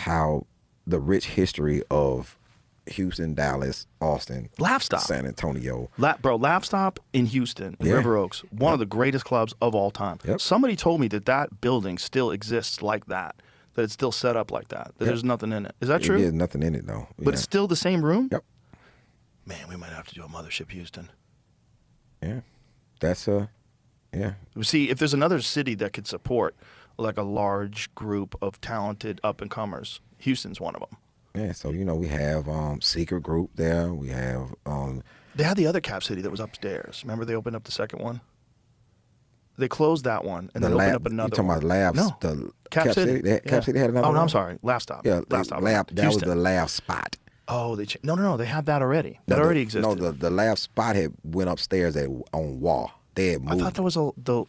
how the rich history of Houston, Dallas, Austin, Laugh Stop. San Antonio. Laugh Stop in Houston, in River Oaks, one of the greatest clubs of all time. Yep. Somebody told me that building still exists like that it's still set up like that there's nothing in it. Is that true? There's nothing in it, though. But it's still the same room? Yep. Man, we might have to do a Mothership Houston. Yeah. That's, yeah. See, if there's another city that could support like a large group of talented up-and-comers, Houston's one of them. Yeah, so, we have Secret Group there. We have... They had the other Cap City that was upstairs. Remember they opened up the second one? They closed that one and then opened up another one. You talking about Labs? No. The Cap City. Cap City had another one? Oh, no, I'm sorry. Laugh Stop. Yeah, Laugh Stop. that was Houston. the Laugh Spot. Oh, no. They had that already. That already existed. No, the Laugh Spot had went upstairs on Wall. They had moved. I thought that was the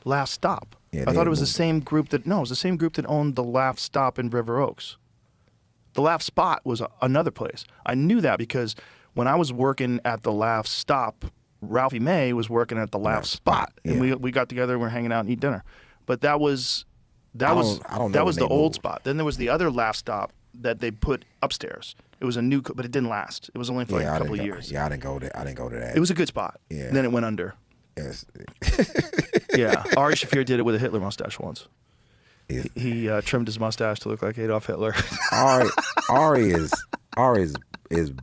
Laugh Stop. Yeah, I thought it was the same group that... No, it was the same group that owned the Laugh Stop in River Oaks. The Laugh Spot was another place. I knew that because when I was working at the Laugh Stop, Ralphie May was working at the Laugh Spot, and we got together and we were hanging out and eat dinner. But that was the old spot. Then there was the other Laugh Stop that they put upstairs. It was a new, but it didn't last. It was only for like a couple of years. Yeah, I didn't go to that. It was a good spot. Yeah. And then it went under. Yes. Yeah. Ari Shaffir did it with a Hitler mustache once. He trimmed his mustache to look like Adolf Hitler. Ari is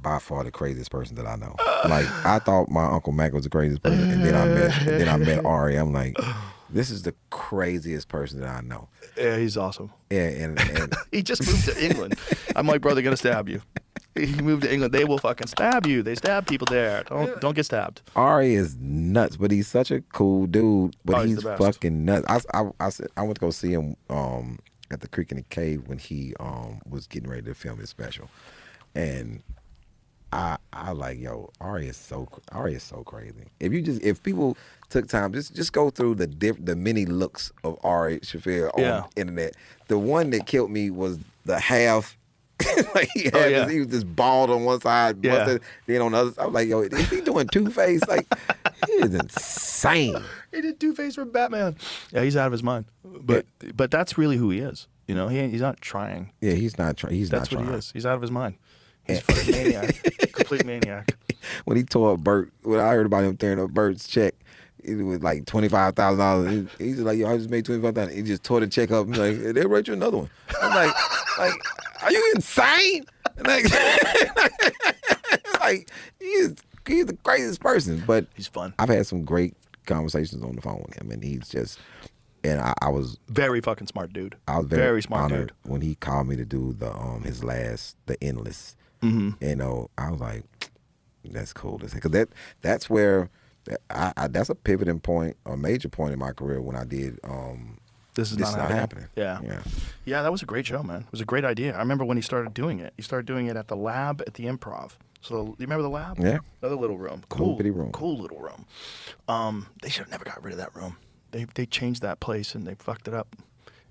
by far the craziest person that I know. Like, I thought my Uncle Mac was the craziest person, and then I met Ari. I'm like, this is the craziest person that I know. Yeah, he's awesome. Yeah, and he just moved to England. I'm like, bro, they're gonna stab you. He moved to England. They will fucking stab you. They stab people there. Don't get stabbed. Ari is nuts, but he's such a cool dude. But he's the best. fucking nuts. I went to go see him at the Creek in the Cave when he was getting ready to film his special, and I like, yo, Ari is so crazy. If people took time, just go through the many looks of Ari Shaffir on the internet. The one that killed me was the half. Like he was just bald on one side, busted, then on the other side. I was like, yo, is he doing Two-Face? Like, he is insane. He did Two-Face for Batman. Yeah, he's out of his mind. But that's really who he is. He's not trying. Yeah, he's not trying. That's what he is. He's out of his mind. He's a fucking maniac. Complete maniac. When he tore up Bert, when I heard about him tearing up Bert's check, it was like $25,000. He's just like, yo, I just made $25,000. He just tore the check up. He's like, they write you another one. I'm like, are you insane? Like he's the craziest person. But he's fun. I've had some great conversations on the phone with him, and he's just, and I was very fucking smart dude. I was very smart honored dude when he called me to do the Endless. Mm-hmm. I was like, that's cool, because that's where that's a pivoting point, a major point in my career when I did. This is not happening. Yeah, that was a great show, man. It was a great idea. I remember when he started doing it. He started doing it at the Lab at the Improv. So you remember the Lab? Yeah. Another little room. Cool little room. They should have never got rid of that room. They changed that place and they fucked it up,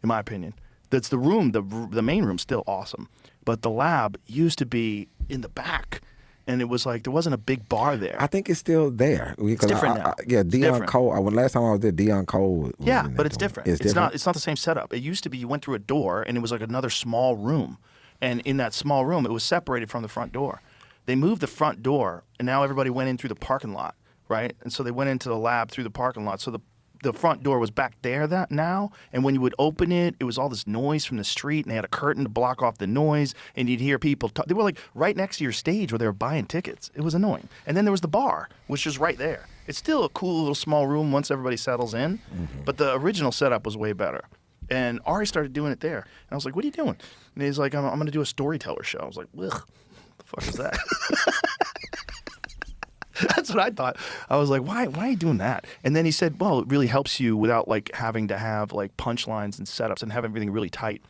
in my opinion. That's the room. The main room's still awesome, but the Lab used to be in the back. And it was like there wasn't a big bar there. I think it's still there. It's different now. Dion Cole. When last time I was there, Dion Cole. But it's different. It's not the same setup. It used to be you went through a door and it was like another small room, and in that small room it was separated from the front door. They moved the front door, and now everybody went in through the parking lot, right? And so they went into the Lab through the parking lot. So the front door was back there now, and when you would open it, it was all this noise from the street, and they had a curtain to block off the noise, and you'd hear people talk. They were like right next to your stage where they were buying tickets. It was annoying. And then there was the bar, which was right there. It's still a cool little small room once everybody settles in, but the original setup was way better. And Ari started doing it there, and I was like, what are you doing? And he's like, I'm going to do a storyteller show. I was like, ugh, the fuck is that? That's what I thought. I was like, why are you doing that? And then he said, well, it really helps you without like having to have like punchlines and setups and have everything really tight.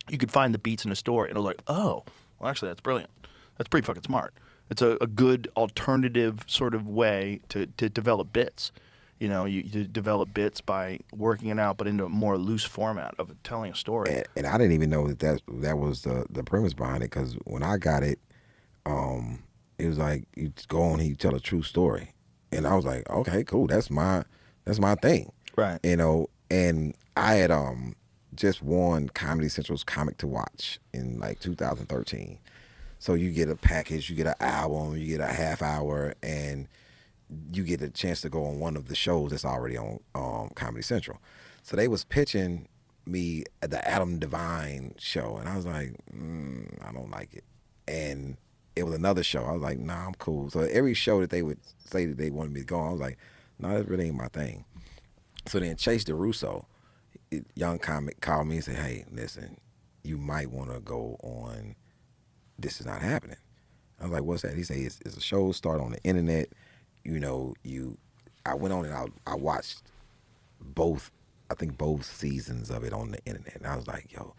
You could find the beats in a story. And I was like, oh, well, actually, that's brilliant. That's pretty fucking smart. It's a good alternative sort of way to develop bits. You develop bits by working it out, but into a more loose format of telling a story. And I didn't even know that was the premise behind it, because when I got it, it was like, you go on and you tell a true story. And I was like, okay, cool. That's my thing. Right. And I had just won Comedy Central's Comic to Watch in like 2013. So you get a package, you get an album, you get a half hour, and you get a chance to go on one of the shows that's already on Comedy Central. So they was pitching me at the Adam Devine show, and I was like, I don't like it. And it was another show. I was like, nah, I'm cool. So every show that they would say that they wanted me to go on, I was like, no, that really ain't my thing. So then Chase DeRusso, young comic, called me and said, hey, listen, you might want to go on This Is Not Happening. I was like, what's that? He said, it's a show start on the internet. You know, I went on and I watched both seasons of it on the internet. And I was like, yo,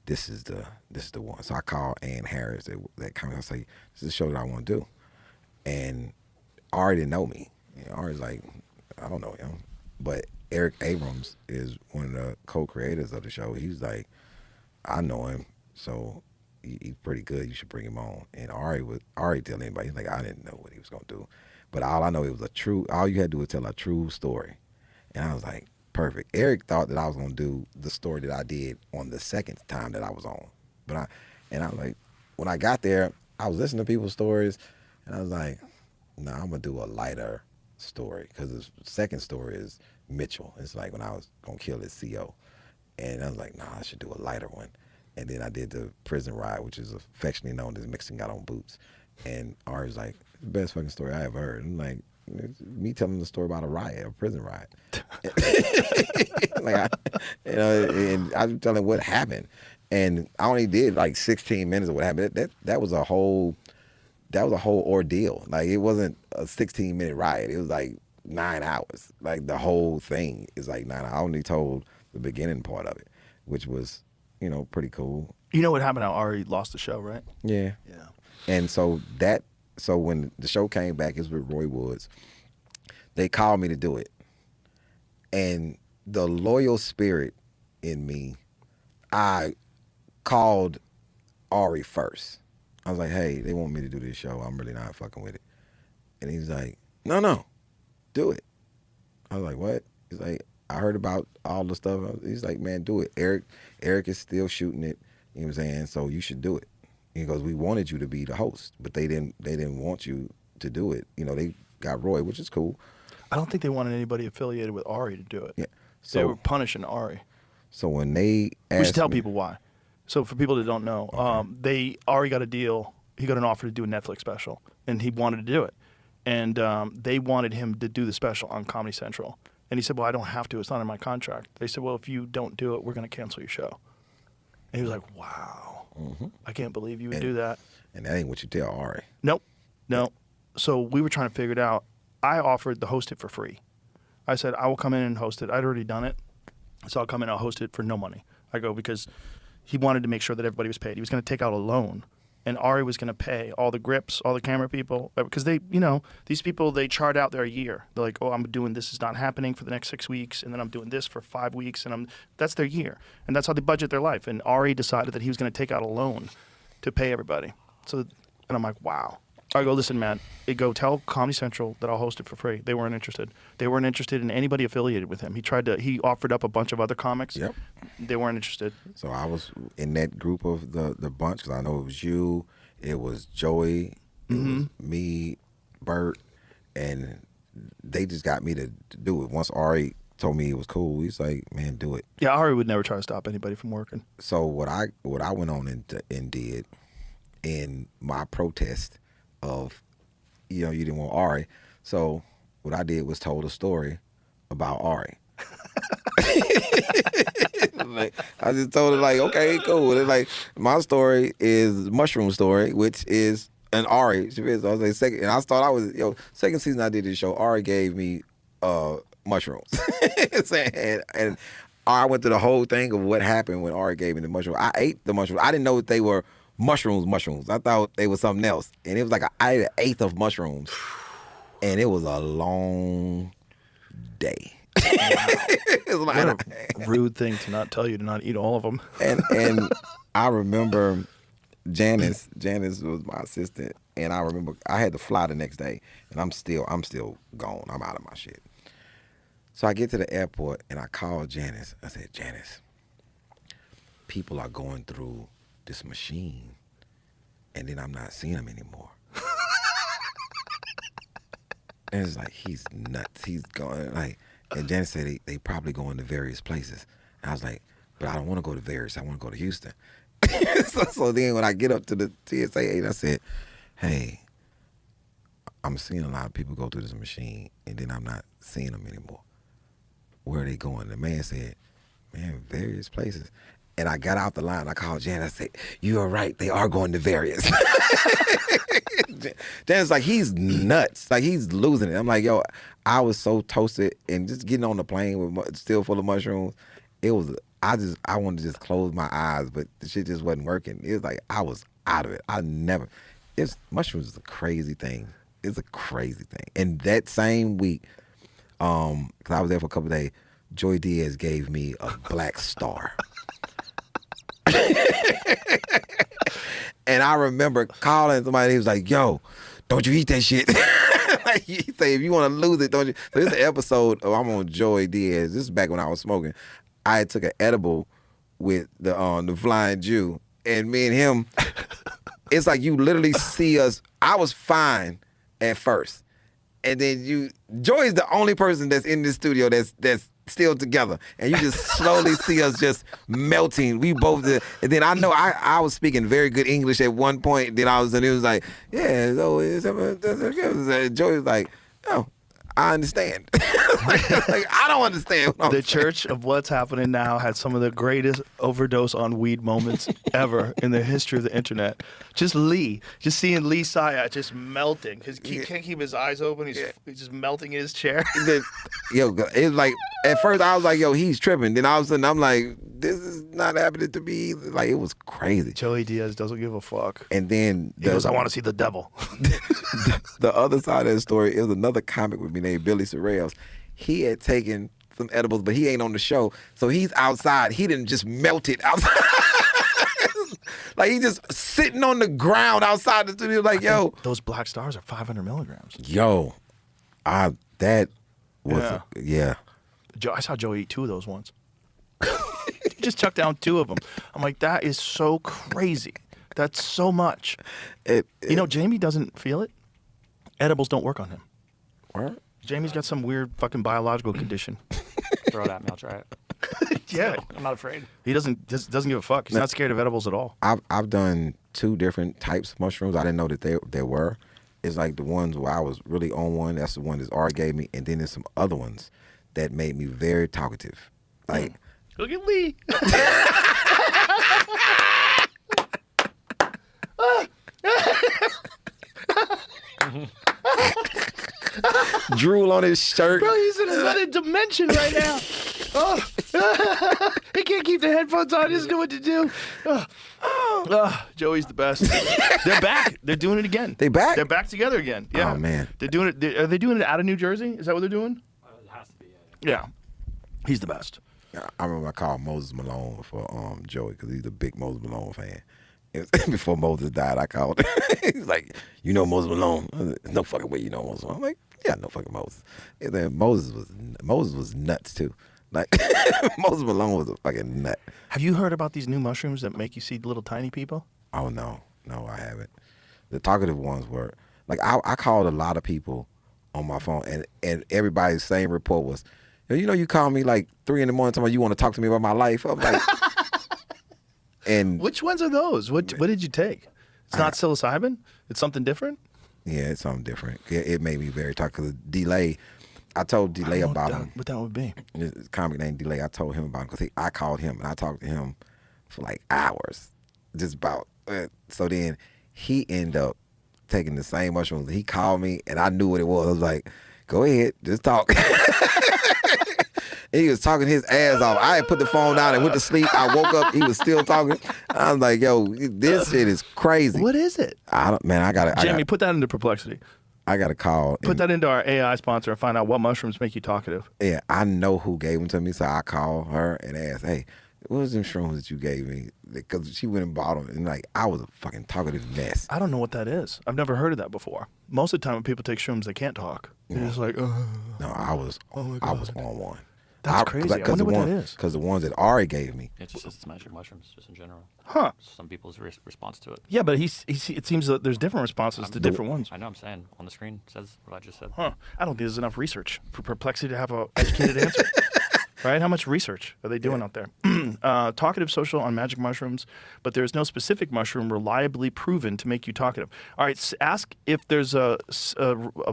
this is the one. So I called Ann Harris, that comic. I say, this is a show that I want to do. And Ari didn't know me. Ari's like, I don't know him. But Eric Abrams is one of the co-creators of the show. He's like, I know him, so he's pretty good. You should bring him on. And Ari tell anybody, he's like, I didn't know what he was gonna do, but all I know, it was all you had to do was tell a true story. And I was like, perfect. Eric thought that I was gonna do the story that I did on the second time that I was on, I was like, when I got there, I was listening to people's stories, and I was like, no, I'm gonna do a lighter story, because the second story is Mitchell. It's like when I was gonna kill his CO, and I was like, nah, I should do a lighter one. And then I did the prison ride, which is affectionately known as Mixing Got on Boots. And Ari was like, the best fucking story I ever heard. I'm like, it's me telling the story about a riot, a prison riot. And I'm telling what happened. And I only did like 16 minutes of what happened. That was a whole ordeal. Like, it wasn't a 16-minute riot. It was like 9 hours. Like, the whole thing is like 9 hours. I only told the beginning part of it, which was, pretty cool. You know what happened? How Ari lost the show, right? Yeah. Yeah. And so when the show came back, it was with Roy Woods. They called me to do it. And the loyal spirit in me, I called Ari first. I was like, hey, they want me to do this show. I'm really not fucking with it. And he's like, no, do it. I was like, what? He's like, I heard about all the stuff. He's like, man, do it. Eric is still shooting it. You know what I'm saying? So you should do it. He goes, we wanted you to be the host, but they didn't want you to do it. They got Roy, which is cool. I don't think they wanted anybody affiliated with Ari to do it. Yeah. So they were punishing Ari. So when they asked we should tell people why. So for people that don't know, Ari got a deal. He got an offer to do a Netflix special, and he wanted to do it. And they wanted him to do the special on Comedy Central. And he said, well, I don't have to. It's not in my contract. They said, well, if you don't do it, we're going to cancel your show. And he was like, wow, I can't believe you would do that. And that ain't what you tell Ari. Nope. No. So we were trying to figure it out. I offered to host it for free. I said, I will come in and host it. I'd already done it. So I'll come in and I'll host it for no money. I go, because he wanted to make sure that everybody was paid. He was going to take out a loan. And Ari was going to pay all the grips, all the camera people, because they, these people, they chart out their year. They're like, oh, I'm doing This Is Not Happening for the next 6 weeks, and then I'm doing this for 5 weeks, and that's their year. And that's how they budget their life. And Ari decided that he was going to take out a loan to pay everybody. So, and I'm like, wow. I go, listen, man, go tell Comedy Central that I'll host it for free. They weren't interested. They weren't interested in anybody affiliated with him. He offered up a bunch of other comics. Yep. They weren't interested. So I was in that group of the bunch, because I know it was you, it was Joey, it was me, Bert, and they just got me to do it. Once Ari told me it was cool, he's like, man, do it. Yeah, Ari would never try to stop anybody from working. So what I went on and did in my protest of, you didn't want Ari. So what I did was told a story about Ari. Like, I just told her, like, okay, cool. And like, my story is Mushroom Story, which is an Ari. So I was like, second season I did this show, Ari gave me mushrooms. and I went through the whole thing of what happened when Ari gave me the mushrooms. I ate the mushrooms. I didn't know that they were mushrooms. I thought they were something else. And it was like I ate an eighth of mushrooms. And it was a long day. It was like, what a rude thing to not tell you to not eat all of them. And I remember Janice was my assistant, and I remember I had to fly the next day, and I'm still gone. I'm out of my shit. So I get to the airport and I call Janice. I said, Janice, people are going through this machine, and then I'm not seeing them anymore. And it's like, he's nuts. He's going, like, and Janet said they probably going to various places. And I was like, but I don't want to go to various. I want to go to Houston. So then when I get up to the TSA agent, I said, hey, I'm seeing a lot of people go through this machine, and then I'm not seeing them anymore. Where are they going? The man said, man, various places. And I got out the line. I called Janet. I said, you are right. They are going to various. Janet's like, he's nuts. Like, he's losing it. I'm like, yo, I was so toasted, and just getting on the plane with still full of mushrooms. It was, I wanted to just close my eyes, but the shit just wasn't working. It was like, I was out of it. Mushrooms is a crazy thing. It's a crazy thing. And that same week, because I was there for a couple of days, Joy Diaz gave me a black star. And I remember calling somebody. He was like, yo, don't you eat that shit. Like, he say, if you want to lose it, don't you. So this is an episode of I'm on Joy Diaz. This is back when I was smoking. I took an edible with the Flying Jew, and me and him, it's like you literally see us. I was fine at first, and then Joy is the only person that's in this studio that's still together, and you just slowly see us just melting. We both did. And then I know I was speaking very good English at one point. Then it was like, yeah, so Joey was like, oh, I understand. like, I don't understand. The Church of What's Happening Now had some of the greatest overdose on weed moments ever in the history of the internet. Just seeing Lee Syatt just melting. He can't keep his eyes open. He's just melting in his chair. Yo, it's like, at first I was like, yo, he's tripping. Then all of a sudden I'm like, this is not happening to me either. Like, it was crazy. Joey Diaz doesn't give a fuck. And then he goes, I want to see the devil. The other side of the story is another comic with me named Billy Sorrells. He had taken some edibles, but he ain't on the show. So he's outside. He didn't just melt it outside. Like, he just sitting on the ground outside the studio like, yo. Those black stars are 500 milligrams. Yo, that was, yeah. I saw Joey eat 2 of those once. He just chucked down 2 of them. I'm like, that is so crazy. That's so much. Jamie doesn't feel it. Edibles don't work on him. What? Jamie's got some weird fucking biological condition. Throw it at me, I'll try it. Yeah. I'm not afraid. He doesn't give a fuck. He's not scared of edibles at all. I've done 2 different types of mushrooms. I didn't know that there were. It's like the ones where I was really on one. That's the one that Art gave me. And then there's some other ones that made me very talkative. Like, look at Lee. drool on his shirt. Bro, he's in another dimension right now. Oh. He can't keep the headphones on. He doesn't know what to do. Joey's the best. They're back. They're doing it again. They back? They're back together again. Yeah. Oh, man. They're doing it. Are they doing it out of New Jersey? Is that what they're doing? It has to be. Yeah. He's the best. I remember I called Moses Malone for Joey because he's a big Moses Malone fan. Before Moses died, I called him. He's like, you know Moses Malone? I said, no fucking way you know Moses Malone. I'm like, yeah, no fucking Moses. And then Moses was nuts too. Like, Moses Malone was a fucking nut. Have you heard about these new mushrooms that make you see little tiny people? Oh, no, I haven't. The talkative ones were, like, I called a lot of people on my phone, and everybody's same report was, you call me like 3 a.m, talking about you want to talk to me about my life. I'm like, and which ones are those? What did you take? It's not psilocybin? It's something different? Yeah, it's something different. It made me very talkative. Delay. I told Delay about him. What that would be? This comic named Delay. I told him about him because I called him and I talked to him for like hours, just about. So then he ended up taking the same mushrooms. He called me and I knew what it was. I was like, "Go ahead, just talk." And he was talking his ass off. I had put the phone down and went to sleep. I woke up. He was still talking. I was like, "Yo, this shit is crazy." What is it? I gotta. Jamie, put that into Perplexity. I got to call. Put that into our AI sponsor and find out what mushrooms make you talkative. Yeah, I know who gave them to me, so I called her and asked, "Hey, what was them shrooms that you gave me?" Because she went and bought them, and like I was a fucking talkative mess. I don't know what that is. I've never heard of that before. Most of the time when people take shrooms, they can't talk. They're just like, No, I was on one. That's crazy. I wonder what that is. Because the ones that Ari gave me. It's just magic mushrooms, just in general. Huh. Some people's response to it. Yeah, but it seems that there's different responses to different ones. I know. I'm saying on the screen says what I just said. Huh. I don't think there's enough research for Perplexity to have an educated answer. Right? How much research are they doing out there? Talkative social on magic mushrooms, but there's no specific mushroom reliably proven to make you talkative. All right, ask if there's a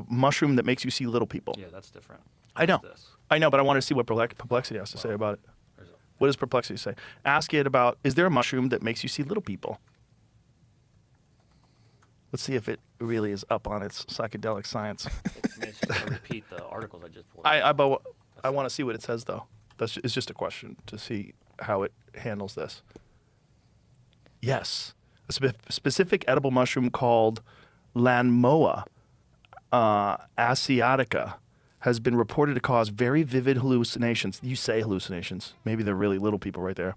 mushroom that makes you see little people. Yeah, that's different. I know. This. I know, but I want to see what Perplexity has to say about it. What does Perplexity say? Ask it about, is there a mushroom that makes you see little people? Let's see if it really is up on its psychedelic science. It's just to repeat the articles I just pulled. I want to see what it says, though. It's just a question to see how it handles this. Yes. A specific edible mushroom called Lanmoa asiatica has been reported to cause very vivid hallucinations. You say hallucinations. Maybe they're really little people right there.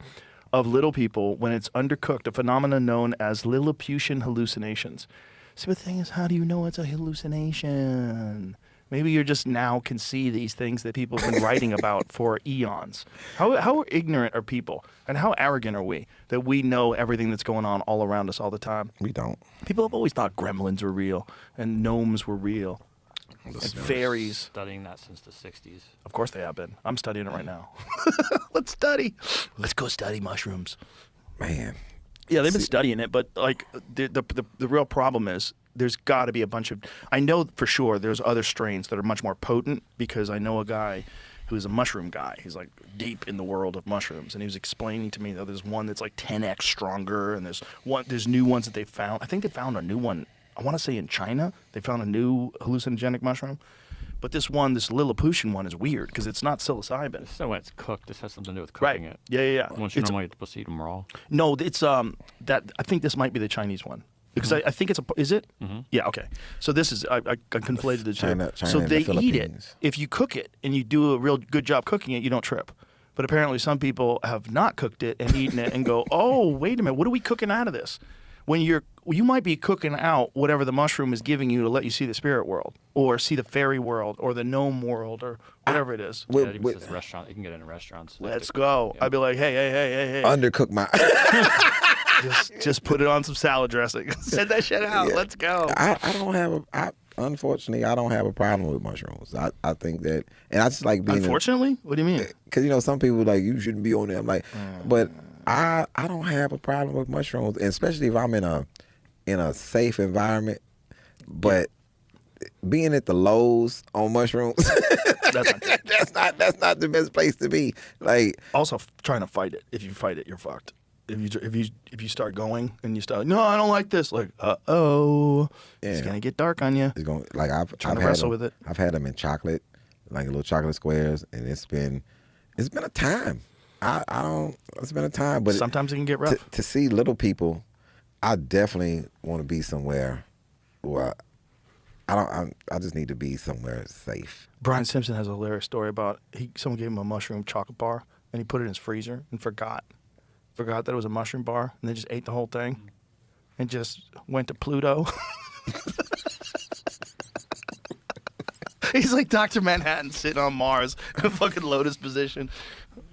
Of little people when it's undercooked, a phenomenon known as Lilliputian hallucinations. See, the thing is, how do you know it's a hallucination? Maybe you just now can see these things that people have been writing about for eons. How ignorant are people? And how arrogant are we that we know everything that's going on all around us all the time? We don't. People have always thought gremlins were real and gnomes were real. And fairies. Studying that since the 60s. Of course they have been. I'm studying it right now. Let's study. Let's go study mushrooms. Man. Yeah, they've been studying it, but like the real problem is there's got to be a bunch of. I know for sure there's other strains that are much more potent because I know a guy who's a mushroom guy. He's like deep in the world of mushrooms, and he was explaining to me that there's one that's like 10x stronger, and there's new ones that they found. I think they found a new one. I want to say in China they found a new hallucinogenic mushroom. But this Lilliputian one is weird because it's not psilocybin. So when it's cooked, this has something to do with cooking it. Yeah. Once you normally supposed to eat them raw. No, it's that I think this might be the Chinese one because I think it's is it? Mm-hmm. Yeah, okay. So this is I conflated the two. China so and they the eat it. Philippines. If you cook it and you do a real good job cooking it, you don't trip. But apparently some people have not cooked it and eaten it and go, oh, wait a minute, what are we cooking out of this? When you might be cooking out whatever the mushroom is giving you to let you see the spirit world or see the fairy world or the gnome world or whatever it is. Yeah, it even says restaurant. You can get it in restaurants. Let's go. Yeah. I'd be like, hey. Undercook my. just put it on some salad dressing. Send that shit out. Yeah. Let's go. Unfortunately, I don't have a problem with mushrooms. I think that, and I just like being. Unfortunately, what do you mean? Because some people like you shouldn't be on there. I'm like, but I don't have a problem with mushrooms, and especially if I'm in a safe environment. But being at the Lowe's on mushrooms, that's not the best place to be. Like also trying to fight it. If you fight it, you're fucked. If you start going and you start, no, I don't like this. Like, it's gonna get dark on you. It's going like I've wrestle with it. I've had them in chocolate, like little chocolate squares, and it's been a time. It's been a time, but sometimes it can get rough. To see little people, I definitely want to be somewhere where I just need to be somewhere safe. Brian Simpson has a hilarious story about someone gave him a mushroom chocolate bar and he put it in his freezer and forgot that it was a mushroom bar and they just ate the whole thing and just went to Pluto. He's like Dr. Manhattan sitting on Mars in a fucking lotus position.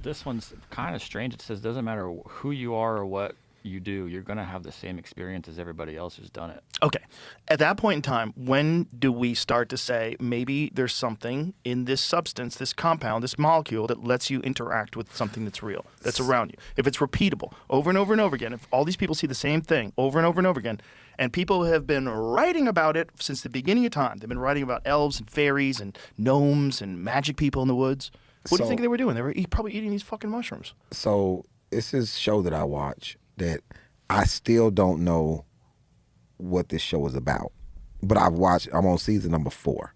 This one's kind of strange. It says doesn't matter who you are or what you do, you're going to have the same experience as everybody else who's done it. Okay. At that point in time, when do we start to say maybe there's something in this substance, this compound, this molecule that lets you interact with something that's real, that's around you? If it's repeatable over and over and over again, if all these people see the same thing over and over and over again, and people have been writing about it since the beginning of time. They've been writing about elves and fairies and gnomes and magic people in the woods. What do you think they were doing? They were probably eating these fucking mushrooms. So it's this show that I watch that I still don't know what this show is about. But I'm on season number 4.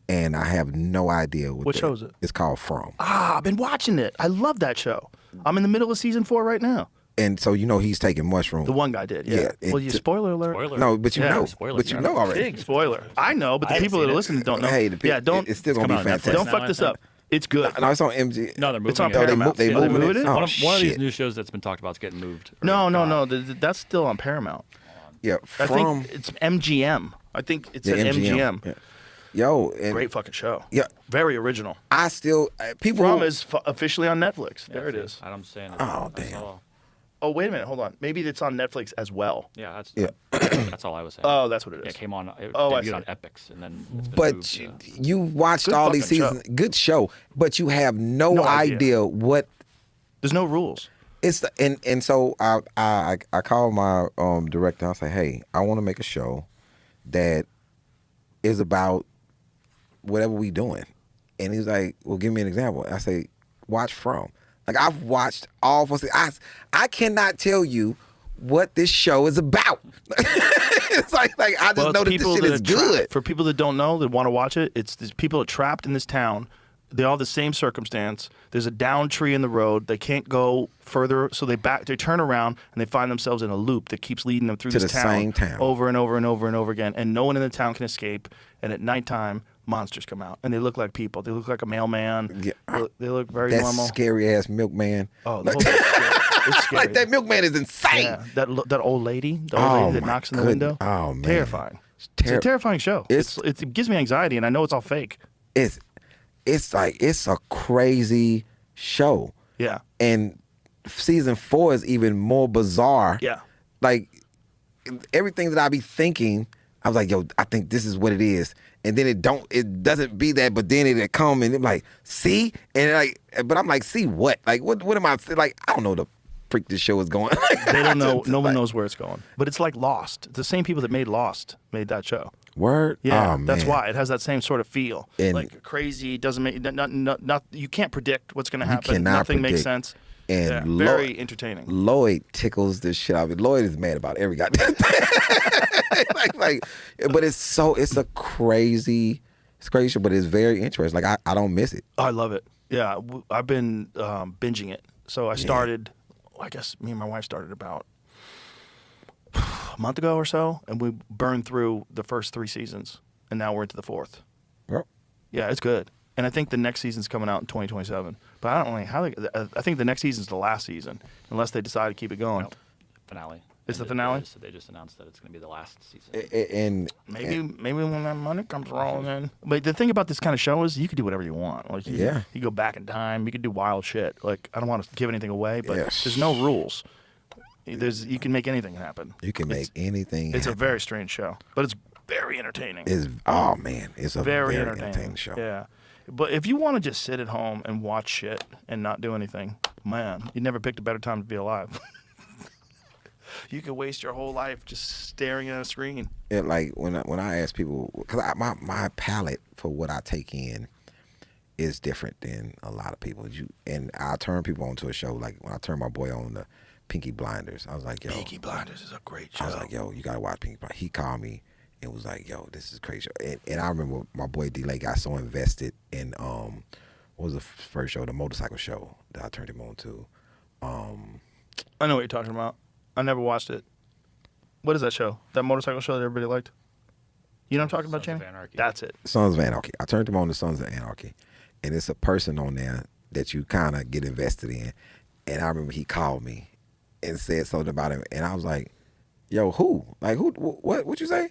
And I have no idea what show is it? It's called From. I've been watching it. I love that show. I'm in the middle of season 4 right now. And so he's taking mushrooms. The one guy did, yeah. Well, spoiler alert. Spoiler. No, but you know. Spoiler, But you know already. Big spoiler. I know, but the people that are listening don't know. Hey, it's still going to be on Netflix fantastic. Don't fuck this up. It's good. No, it's on MG. No, they're moving It's on it. Paramount. They Are moving it? Oh, One of these shit. new shows that's been talked about is getting moved. No. That's still on Paramount. Yeah, I think it's MGM. I think it's at MGM. Yeah. Yo, and Great fucking show. Yeah. Very original. I still people. From is officially on Netflix. There it see, is. I'm saying it. Oh, That's damn. all. Oh, wait a minute. Hold on. Maybe it's on Netflix as well. Yeah, that's Yeah. that's all I was saying. Oh, that's what it is. Yeah, it came on. It Oh, I debuted see. on Epics, and then it's been But moved, you watched Good all these fucking show. seasons. Good show, but you have no, No idea. idea what There's no rules. it's. And so I called my director. I say, hey, I want to make a show that is about whatever we doing. And he's like, well, give me an example. I say, watch From. Like, I've watched all 4 seasons. I cannot tell you what this show is about. It's like I just Well, it's know that this people shit that is are trapped. good. For people that don't know, that want to watch it, it's these people are trapped in this town. They all have the same circumstance. There's a down tree in the road. They can't go further, so they turn around and they find themselves in a loop that keeps leading them through To this the same town. over and over and over and over again. And no one in the town can escape. And at nighttime, monsters come out, and they look like people. They look like a mailman. Yeah. They look very That normal. scary ass milkman. Oh, the whole thing's scary. It's scary. Like, that milkman is insane. Yeah, that old lady, Oh, that my knocks in the goodness. window. Oh, man. Terrifying. It's Terri- a terrifying show. It's- It gives me anxiety, and I know it's all fake. It's like it's a crazy show. Yeah. And season 4 is even more bizarre. Yeah. Like everything that I be thinking, I was like, yo, I think this is what it is. And then it doesn't be that, but then it come and I'm like, see? And but I'm like, see what? Like what am I like? I don't know the freak this show is going. They don't know. No one knows where it's going. But it's like Lost. The same people that made Lost made that show. Word? Yeah, Oh, that's man. why it has that same sort of feel. And- like crazy, doesn't make not you can't predict what's going to happen. cannot Nothing makes predict. sense. And Yeah, Lo- very entertaining. Lloyd tickles the shit out of me. Lloyd is mad about every goddamn thing. But it's a crazy show, but it's very interesting. Like I don't miss it. I love it. Yeah, I've been binging it. So I started, I guess me and my wife started about a month ago or so, and we burned through the first 3 seasons, and now we're into the 4th. Yep. Yeah, it's good. And I think the next season's coming out in 2027. But I don't know how I think the next season's the last season, unless they decide to keep it going. Nope. Finale. It's the And finale? So they just announced that it's going to be the last season. And Maybe when that money comes rolling in. But the thing about this kind of show is you can do whatever you want. Like you go back in time, you can do wild shit. Like I don't want to give anything away, but Yes. there's no rules. You can make anything happen. you can make anything. It's a happen. very strange show, but it's very entertaining. It's it's a very entertaining show. Yeah. But if you want to just sit at home and watch shit and not do anything, man, you never picked a better time to be alive. You could waste your whole life just staring at a screen. It, like when I ask people, because my palate for what I take in is different than a lot of people. And I turn people onto a show, like when I turned my boy on the Pinky Blinders, I was like, yo, Peaky Blinders is a great show. I was like, yo, you gotta watch Pinky Blinders. He called me and was like, yo, this is crazy. And I remember my boy D-Lay got so invested in what was the first show, the motorcycle show that I turned him on to. I know what you're talking about. I never watched it. What is that show? That motorcycle show that everybody liked? You know what I'm talking about, Sons of Jamie? Anarchy. That's it. Sons of Anarchy. I turned him on to Sons of Anarchy. And it's a person on there that you kind of get invested in. And I remember he called me and said something about him. And I was like, yo, who? Like, who? What you say?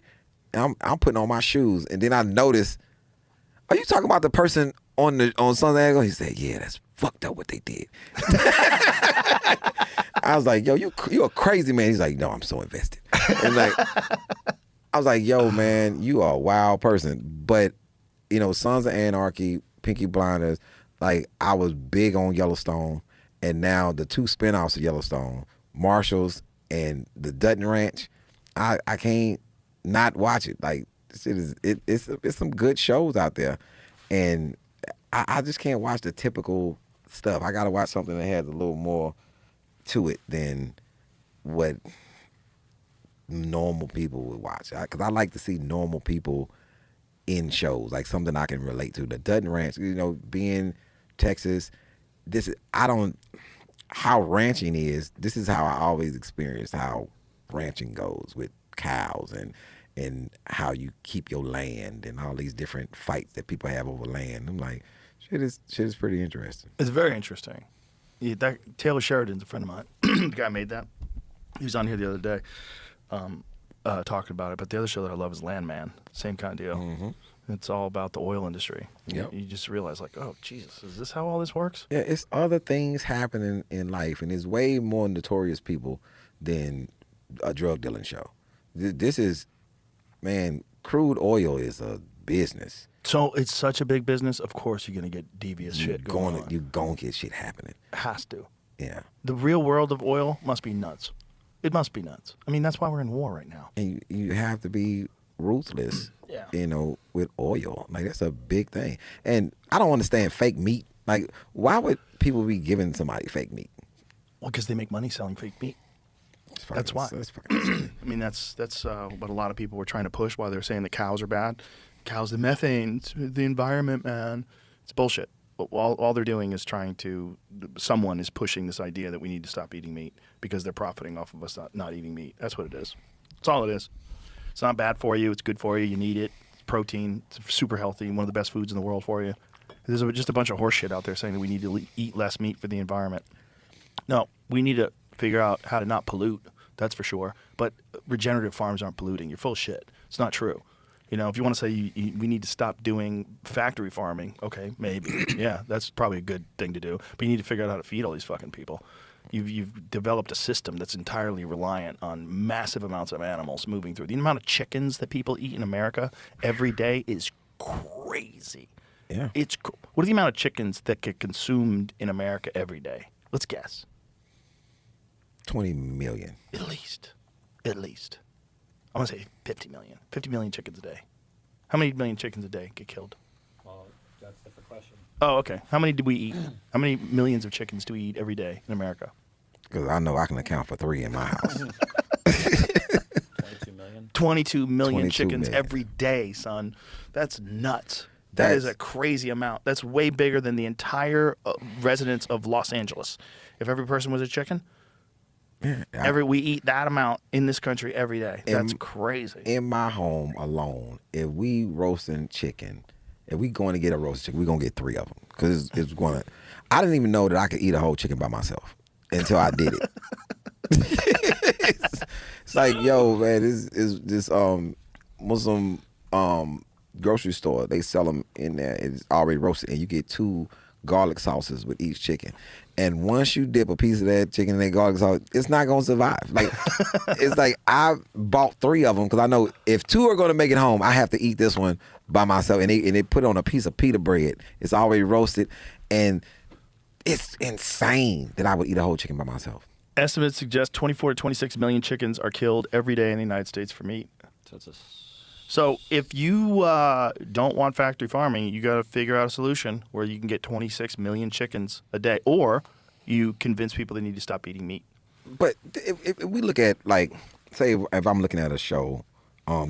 And I'm putting on my shoes. And then I noticed, are you talking about the person on Sons of Anarchy? He said, yeah, that's fucked up what they did. I was like, yo, you a crazy man. He's like, no, I'm so invested. And like, I was like, yo, man, you are a wild person. But, Sons of Anarchy, Pinky Blinders, like, I was big on Yellowstone. And now the 2 spinoffs of Yellowstone, Marshalls and the Dutton Ranch, I can't not watch it. Like, it's some good shows out there. And I just can't watch the typical stuff. I got to watch something that has a little more to it than what normal people would watch. Because I like to see normal people in shows, like something I can relate to. The Dutton Ranch, being Texas, how ranching is, this is how I always experienced how ranching goes with cows and how you keep your land and all these different fights that people have over land. I'm like, shit is pretty interesting. It's very interesting. Taylor Sheridan's a friend of mine. The guy made that. He was on here the other day. talking about it, but the other show that I love is Landman. Same kind of deal. Mm-hmm. It's all about the oil industry. Yep. You just realize, like, oh, Jesus, is this how all this works? Yeah, it's other things happening in life, and there's way more notorious people than a drug dealing show. This is, man, crude oil is a business. So it's such a big business. Of course, you're gonna get devious shit going on. You're going to get shit happening. Has to. Yeah. The real world of oil must be nuts. It must be nuts. I mean, that's why we're in war right now. And you have to be ruthless, Yeah. with oil. Like, that's a big thing. And I don't understand fake meat. Like, why would people be giving somebody fake meat? Well, because they make money selling fake meat. That's why. That's fucking I mean, that's what a lot of people were trying to push while they're saying that cows are bad. Cows, the methane, the environment, man. It's bullshit. All they're doing is someone is pushing this idea that we need to stop eating meat because they're profiting off of us not eating meat. That's what it is. That's all it is. It's not bad for you. It's good for you. You need it. It's protein. It's super healthy. One of the best foods in the world for you. There's just a bunch of horse shit out there saying that we need to eat less meat for the environment. No, we need to figure out how to not pollute. That's for sure. But regenerative farms aren't polluting. You're full of shit. It's not true. If you want to say we need to stop doing factory farming, okay, maybe. Yeah, that's probably a good thing to do. But you need to figure out how to feed all these fucking people. You've developed a system that's entirely reliant on massive amounts of animals moving through. The amount of chickens that people eat in America every day is crazy. Yeah. What are the amount of chickens that get consumed in America every day? Let's guess. 20 million. At least. I'm going to say 50 million. 50 million chickens a day. How many million chickens a day get killed? Well, that's a different question. Oh, okay. How many do we eat? How many millions of chickens do we eat every day in America? Because I know I can account for 3 in my house. 22 million? 22 million 22 chickens million. every day, son. That's nuts. That is a crazy amount. That's way bigger than the entire residents of Los Angeles. If every person was a chicken, we eat that amount in this country every day. That's crazy. In my home alone, if we roasting chicken, if we going to get a roasted chicken, we're going to get 3 of them. Because it's going to... I didn't even know that I could eat a whole chicken by myself until I did it. It's like, yo, man, this Muslim grocery store, they sell them in there. It's already roasted, and you get 2 garlic sauces with each chicken. And once you dip a piece of that chicken in that garlic sauce, it's not gonna survive. Like, it's like I bought 3 of them because I know if 2 are gonna make it home, I have to eat this one by myself. And they put it on a piece of pita bread. It's already roasted, and it's insane that I would eat a whole chicken by myself. Estimates suggest 24 to 26 million chickens are killed every day in the United States for meat. So if you don't want factory farming, you got to figure out a solution where you can get 26 million chickens a day, or you convince people they need to stop eating meat. But if we look at, like, say if I'm looking at a show,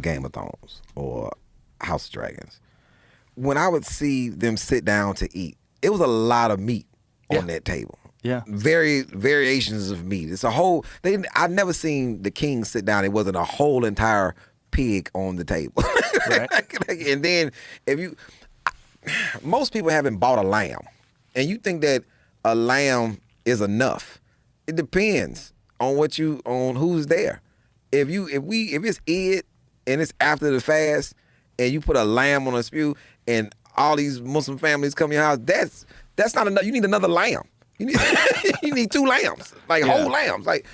Game of Thrones or House of Dragons, when I would see them sit down to eat, it was a lot of meat on that table. Yeah. Variations of meat. It's a whole... I've never seen the king sit down. It wasn't a whole entire pig on the table. Right. And then most people haven't bought a lamb, and you think that a lamb is enough. It depends on who's there. If it's Eid and it's after the fast and you put a lamb on a spew and all these Muslim families come to your house, that's not enough. You need another lamb. You need 2 lambs, like whole lambs. Like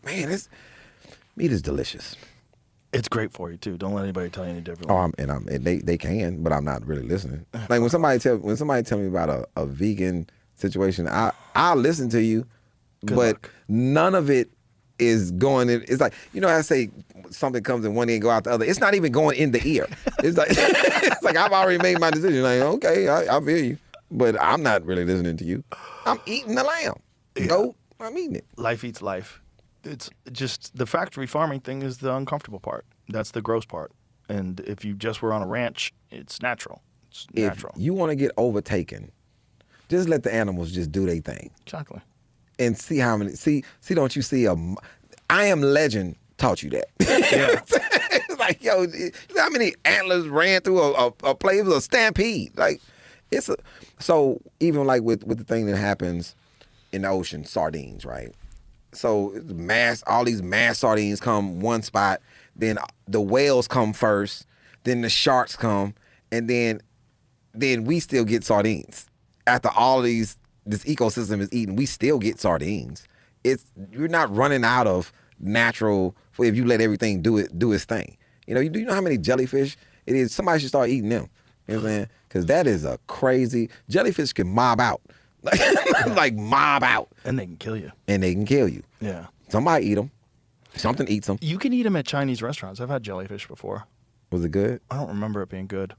meat is delicious. It's great for you too. Don't let anybody tell you any different. And they can, but I'm not really listening. Like when somebody tell me about a vegan situation, I'll listen to you, but luck. None of it is going in. It's like, I say something comes in one ear and go out the other. It's not even going in the ear. It's like I've already made my decision. Like, okay, I feel you, but I'm not really listening to you. I'm eating the lamb. Goat, I'm eating it. Life eats life. It's just the factory farming thing is the uncomfortable part. That's the gross part. And if you just were on a ranch, it's natural. It's natural. If you want to get overtaken, just let the animals just do their thing. Exactly. And see how many. See. Don't you see I Am Legend taught you that. Yeah. It's like, yo, how many antlers ran through a play? It was a stampede. Like, so even like with the thing that happens in the ocean, sardines, right? So all these mass sardines come one spot, then the whales come first, then the sharks come, and then we still get sardines. After all this ecosystem is eaten, we still get sardines. You're not running out of natural if you let everything do its thing. You know, do you know how many jellyfish it is? Somebody should start eating them. You know what I'm saying? Because that is a crazy jellyfish can mob out. Like mob out. And they can kill you. Yeah. Somebody eat them. Something eats them. You can eat them at Chinese restaurants. I've had jellyfish before. Was it good? I don't remember it being good.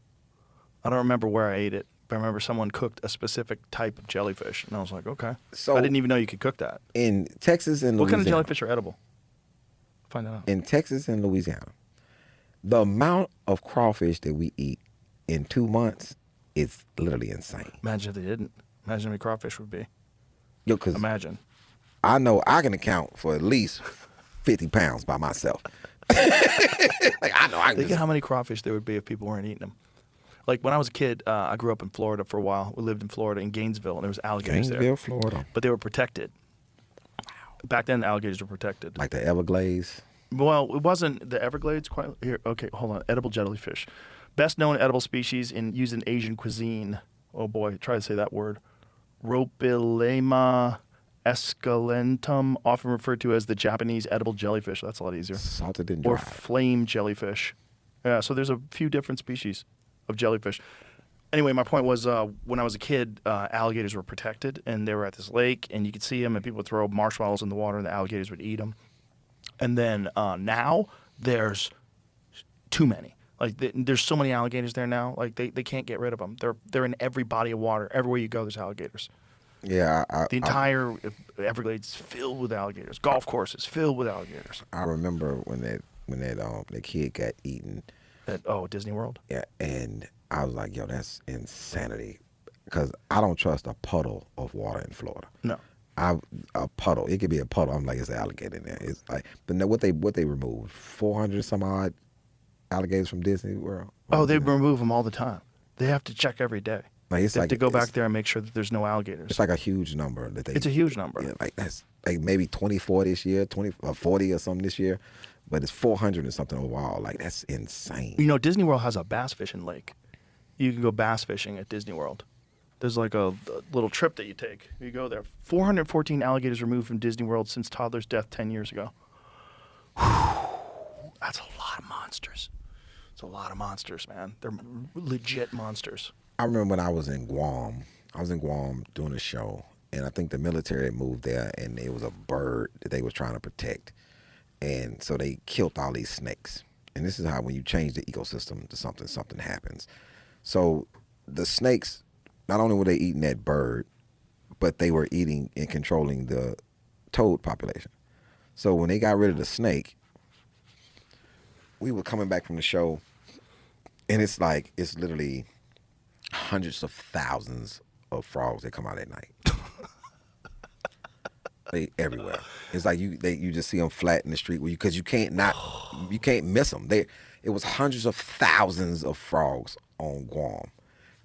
I don't remember where I ate it, but I remember someone cooked a specific type of jellyfish, and I was like, okay. So I didn't even know you could cook that. In Texas and Louisiana. What kind of jellyfish are edible? Find that out. In Texas and Louisiana, the amount of crawfish that we eat in 2 months is literally insane. Imagine if they didn't. Imagine how many crawfish would be. Yo, 'cause imagine. I know I can account for at least 50 pounds by myself. Like I know I can. Think of how many crawfish there would be if people weren't eating them. Like when I was a kid, I grew up in Florida for a while. We lived in Florida in Gainesville, and there was alligators there. Florida. But they were protected. Back then, the alligators were protected. Like the Everglades. Well, it wasn't the Everglades quite. Here, okay, hold on. Edible jellyfish, best known edible species used in Asian cuisine. Oh boy, try to say that word. Ropilema esculentum, often referred to as the Japanese edible jellyfish. That's a lot easier. Salted and dry. Or flame jellyfish. Yeah, so there's a few different species of jellyfish. Anyway, my point was when I was a kid, alligators were protected, and they were at this lake, and you could see them, and people would throw marshmallows in the water, and the alligators would eat them. And then now there's too many. Like there's so many alligators there now. Like they can't get rid of them. They're in every body of water. Everywhere you go, there's alligators. Yeah, the entire Everglades is filled with alligators. Golf courses filled with alligators. I remember when that kid got eaten at Disney World. Yeah, and I was like, yo, that's insanity, because I don't trust a puddle of water in Florida. No, a puddle. It could be a puddle. I'm like, it's an alligator in there. It's like, but no, what they removed 400 some odd alligators from Disney World. Oh, they remove them all the time. They have to check every day. They have to go back there and make sure that there's no alligators. It's like a huge number that they. It's a huge number. Yeah, like that's like maybe 24 this year, 40 or something this year, but it's 400 and something overall. Like that's insane. You know, Disney World has a bass fishing lake. You can go bass fishing at Disney World. There's like a little trip that you take. You go there. 414 alligators removed from Disney World since toddler's death 10 years ago. Whew, that's a lot of monsters. It's a lot of monsters, man. They're legit monsters. I remember when I was in Guam. I was in Guam doing a show, and I think the military had moved there, and it was a bird that they were trying to protect. And so they killed all these snakes. And this is how when you change the ecosystem to something happens. So the snakes, not only were they eating that bird, but they were eating and controlling the toad population. So when they got rid of the snake, we were coming back from the show, and it's literally hundreds of thousands of frogs that come out at night. They everywhere. It's like you just see them flat in the street because you can't miss them. It was hundreds of thousands of frogs on Guam,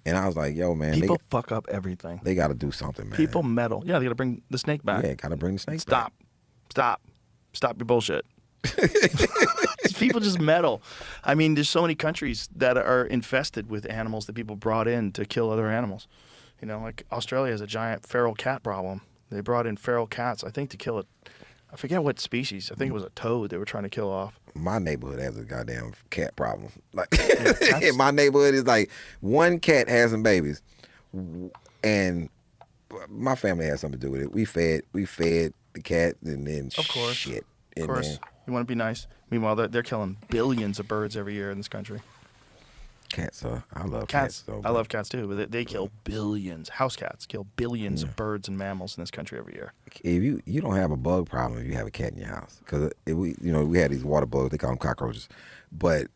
and I was like, yo, man, people fuck up everything. They got to do something, man. People meddle. Yeah, they got to bring the snake back. Yeah, got to bring the snake back. Stop your bullshit. People just meddle. I mean, there's so many countries that are infested with animals that people brought in to kill other animals. You know, like Australia has a giant feral cat problem. They brought in feral cats, I think, to kill it. I forget what species. I think it was a toad they were trying to kill off. My neighborhood has a goddamn cat problem. Like, in my neighborhood is like one cat has some babies, and my family has something to do with it. We fed the cat, and then of course, shit. Of course, you want to be nice. Meanwhile, they're killing billions of birds every year in this country. Cats, I love cats. I love cats too, but they kill billions. House cats kill billions of birds and mammals in this country every year. If you don't have a bug problem if you have a cat in your house, because we had these water bugs, they call them cockroaches, but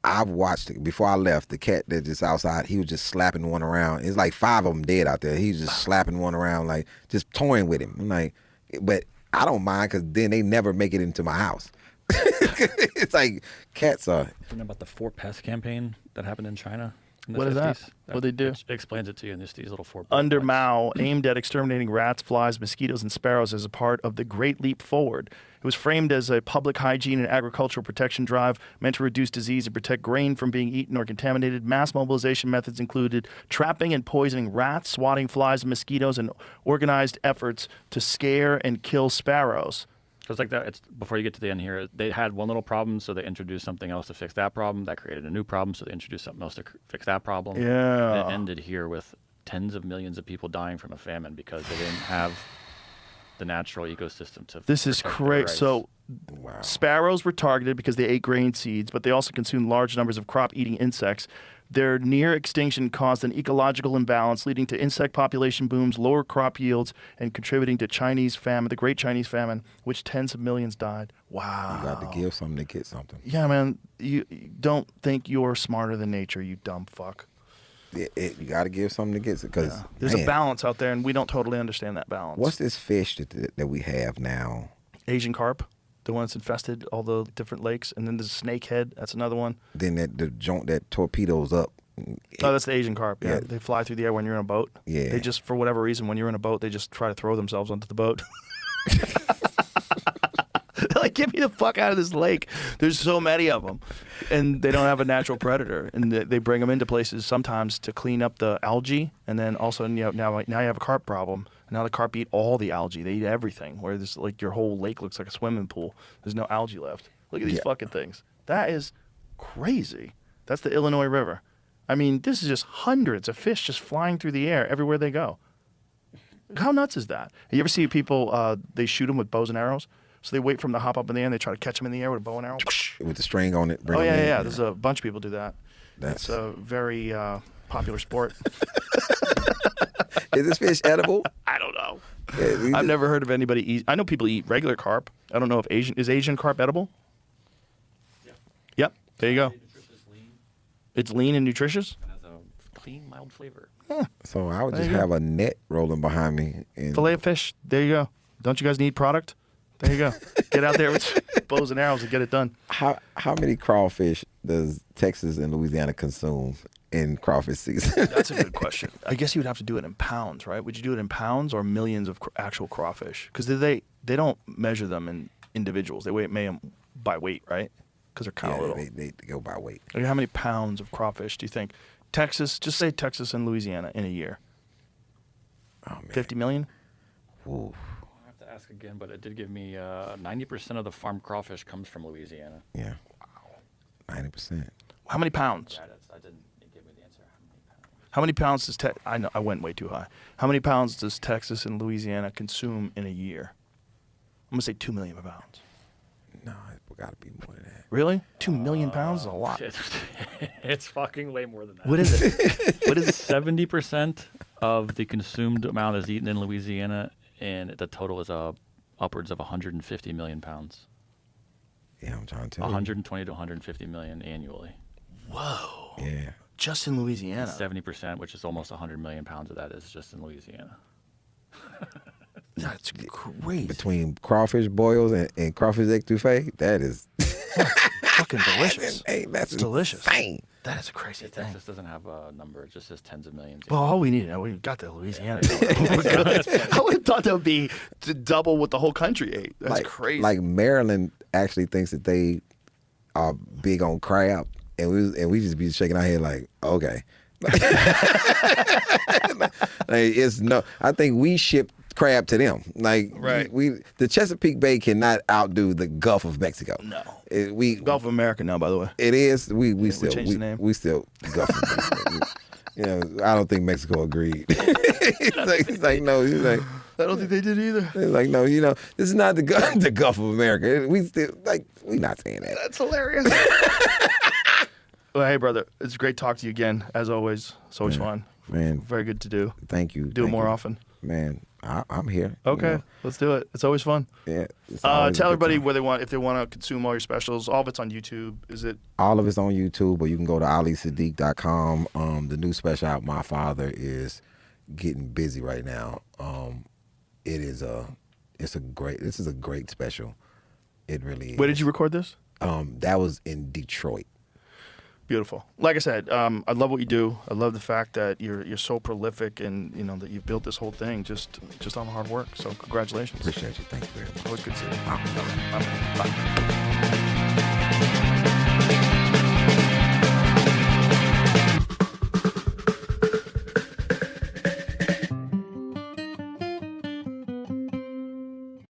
I've watched it before I left. The cat that just outside, he was just slapping one around. It's like 5 of them dead out there. He was just slapping one around, like just toying with him. I'm like, but I don't mind because then they never make it into my house. It's like cats are. You know about the 4 Pest campaign that happened in China? In the What is that? 50s. What'd they do? It explains it to you in just these little 4 Under points. Mao, aimed at exterminating rats, flies, mosquitoes, and sparrows as a part of the Great Leap Forward. It was framed as a public hygiene and agricultural protection drive meant to reduce disease and protect grain from being eaten or contaminated. Mass mobilization methods included trapping and poisoning rats, swatting flies and mosquitoes, and organized efforts to scare and kill sparrows. So it's like that. It's before you get to the end here. They had one little problem, so they introduced something else to fix that problem. That created a new problem, so they introduced something else to fix that problem. Yeah. And it ended here with tens of millions of people dying from a famine because they didn't have the natural ecosystem to. This is protect their great. rights. So Wow. sparrows were targeted because they ate grain seeds, but they also consumed large numbers of crop-eating insects. Their near extinction caused an ecological imbalance, leading to insect population booms, lower crop yields, and contributing to Chinese famine, the Great Chinese Famine, which tens of millions died. Wow. You got to give something to get something. Yeah, man. You don't think you're smarter than nature, you dumb fuck. You got to give something to get it because There's a balance out there, and we don't totally understand that balance. What's this fish that we have now? Asian carp, the one that's infested all the different lakes, and then there's snakehead. That's another one. Then the joint that torpedoes up. Oh, that's the Asian carp. Yeah. Yeah. They fly through the air when you're in a boat. Yeah. They just, for whatever reason, when you're in a boat, they just try to throw themselves onto the boat. They're like, get me the fuck out of this lake. There's so many of them. And they don't have a natural predator. And they bring them into places sometimes to clean up the algae. And then also now you have a carp problem. Now the carp eat all the algae. They eat everything. Where this, like, your whole lake looks like a swimming pool. There's no algae left. Look at these fucking things. That is crazy. That's the Illinois River. I mean, this is just hundreds of fish just flying through the air everywhere they go. How nuts is that? You ever see people, they shoot them with bows and arrows? So they wait for them to hop up in the air and they try to catch them in the air with a bow and arrow. With the string on it. Bring Oh, them in. yeah. There's a bunch of people do that. That's It's a very popular sport. Is this fish edible? I don't know. Yeah, I've never heard of anybody eat. I know people eat regular carp. I don't know if Asian carp edible? Yep. There you go. It's lean and nutritious? It has a clean, mild flavor. So I would There just you go. have a net rolling behind me. And Filet of fish. There you go. Don't you guys need product? There you go. Get out there with bows and arrows and get it done. how many crawfish does Texas and Louisiana consume in crawfish season? That's a good question. I guess you would have to do it in pounds, right? Would you do it in pounds or millions of actual crawfish? Because they don't measure them in individuals. They weigh them by weight, right? Because they're kind of little. They go by weight. Like, how many pounds of crawfish do you think Texas? Just say Texas and Louisiana in a year. Oh man. 50 million. Ooh. I have to ask again, but it did give me 90% of the farm crawfish comes from Louisiana. Yeah. 90%. How many pounds? Yeah, I didn't give me the answer. How many pounds does I know I went way too high. How many pounds does Texas and Louisiana consume in a year? I'm gonna say 2 million pounds. No, it got to be more than that. Really? 2 million pounds is a lot. It's fucking way more than that. What is it? What is it? 70% of the consumed amount is eaten in Louisiana, and the total is upwards of 150 million pounds. Yeah, I'm trying to tell 120 to 150 million annually. Whoa. you. Yeah. Just in Louisiana. 70%, which is almost 100 million pounds of that, is just in Louisiana. That's crazy. Between crawfish boils and crawfish etouffee, that is Fucking delicious. hey, that's It's delicious. insane. That is a crazy thing. Texas doesn't have a number; it just says tens of millions. Well, all we need, we got the Louisiana. We're good. I would have thought that would be to double what the whole country ate. That's crazy. Like Maryland actually thinks that they are big on crab, and we just be shaking our head like, okay. Like, it's no. I think we ship crab to them. Like Right. the Chesapeake Bay cannot outdo the Gulf of Mexico. No. We Gulf of America now, by the way. It is. We still changed the name. we still Gulf of Mexico. You know, I don't think Mexico agreed. He's like, no. He's like, I don't think they did either. he's like, no. You know, this is not the Gulf of America. We still we not saying that. That's hilarious. Well, hey, brother. It's great talking to you again, as always. It's always fun. Man, Very good to do. thank you. Do it Thank more you. often. Man, I'm here. you Okay, know. let's do it. It's always fun. Yeah. it's always a Tell good everybody time. where they want, if they want to consume all your specials. All of it's on YouTube. Is it? All of it's on YouTube, or you can go to alisiddiq.com. The new special out, My Father, is getting busy right now. This is a great special. It really is. Where did you record this? That was in Detroit. Beautiful. Like I said, I love what you do. I love the fact that you're so prolific, and you know that you've built this whole thing just on hard work. So congratulations. Appreciate you. Thank you very much. Always good to see you. Bye. Bye.